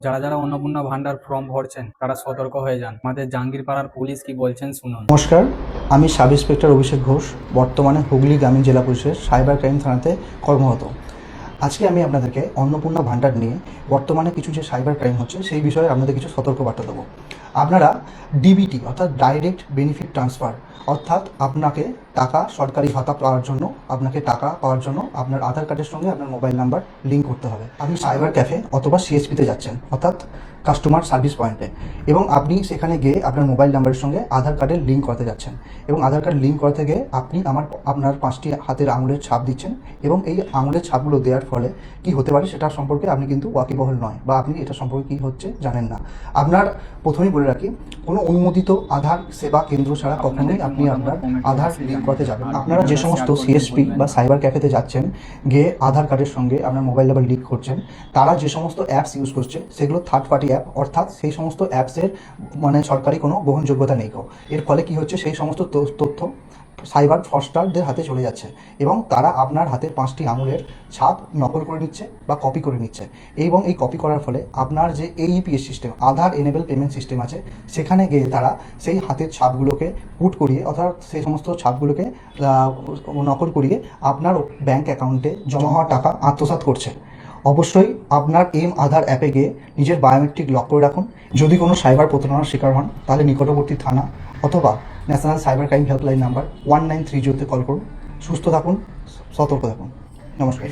যারা যারা অন্নপূর্ণা ভান্ডার ফর্ম ভরছেন তারা সতর্ক হয়ে যান। আমাদের জাঙ্গিরপাড়ার পুলিশ কি বলছেন শুনুন। নমস্কার, আমি সাব ইন্সপেক্টর অভিষেক ঘোষ, বর্তমানে হুগলি গ্রামীণ জেলা পুলিশের সাইবার ক্রাইম থানাতে কর্মরত। আজকে আমি আপনাদেরকে অন্নপূর্ণা ভান্ডার নিয়ে বর্তমানে কিছু যে সাইবার ক্রাইম হচ্ছে সেই বিষয়ে আপনাদের কিছু সতর্কবার্তা দেবো। আপনারা ডিবিটি অর্থাৎ ডাইরেক্ট বেনিফিট ট্রান্সফার অর্থাৎ আপনাকে টাকা সরকারি ভাতা পাওয়ার জন্য আপনার আধার কার্ডের সঙ্গে আপনার মোবাইল নাম্বার লিঙ্ক করতে হবে। আপনি সাইবার ক্যাফে অথবা সিএসপিতে যাচ্ছেন অর্থাৎ কাস্টমার সার্ভিস পয়েন্টে, এবং আপনি সেখানে গিয়ে আপনার মোবাইল নাম্বারের সঙ্গে আধার কার্ডের লিঙ্ক করতে যাচ্ছেন, এবং আধার কার্ড লিঙ্ক করতে গিয়ে আপনি আপনার 5টি হাতের আঙুলের ছাপ দিচ্ছেন, এবং এই আঙুলের ছাপগুলো দেওয়ার ফলে কি হতে পারে সেটা সম্পর্কে আপনি কিন্তু ওয়াকিবহাল নয়, বা আপনি এটা সম্পর্কে কী হচ্ছে জানেন না। আপনার প্রথমেই বলে রাখি, কোনো অনুমোদিত আধার সেবা কেন্দ্র ছাড়া কখনোই আপনি আপনার আধার লিঙ্ক করতে যাবেন। আপনারা যে সমস্ত সিএসপি বা সাইবার ক্যাফেতে যাচ্ছেন, গিয়ে আধার কার্ডের সঙ্গে আপনার মোবাইল নাম্বার লিঙ্ক করছেন, তারা যে সমস্ত অ্যাপস ইউজ করছে সেগুলো থার্ড পার্টি অ্যাপ, অর্থাৎ সেই সমস্ত অ্যাপসের সরকারি কোনো গ্রহণযোগ্যতা নেই। এর ফলে কি হচ্ছে, সেই সমস্ত তথ্য সাইবার ফ্রস্টারদের হাতে চলে যাচ্ছে, এবং তারা আপনার হাতের 5টি আঙুলের ছাপ নকল করে নিচ্ছে বা কপি করে নিচ্ছে, এবং এই কপি করার ফলে আপনার যে এইপিএস সিস্টেম, আধার এনেবল পেমেন্ট সিস্টেম আছে, সেখানে গিয়ে তারা সেই হাতের ছাপগুলোকে পুট করিয়ে অর্থাৎ সেই সমস্ত ছাপগুলোকে নকল করিয়ে আপনার ব্যাংক অ্যাকাউন্টে জমা হওয়া টাকা আত্মসাৎ করছে। অবশ্যই আপনার আধার অ্যাপে গিয়ে নিজের বায়োমেট্রিক লক করে রাখুন। যদি কোনো সাইবার প্রতারণার শিকার হন তাহলে নিকটবর্তী থানা অথবা national cyber crime helpline number 1930-তে কল করুন। সুস্থ থাকুন, সতর্ক থাকুন। নমস্কার।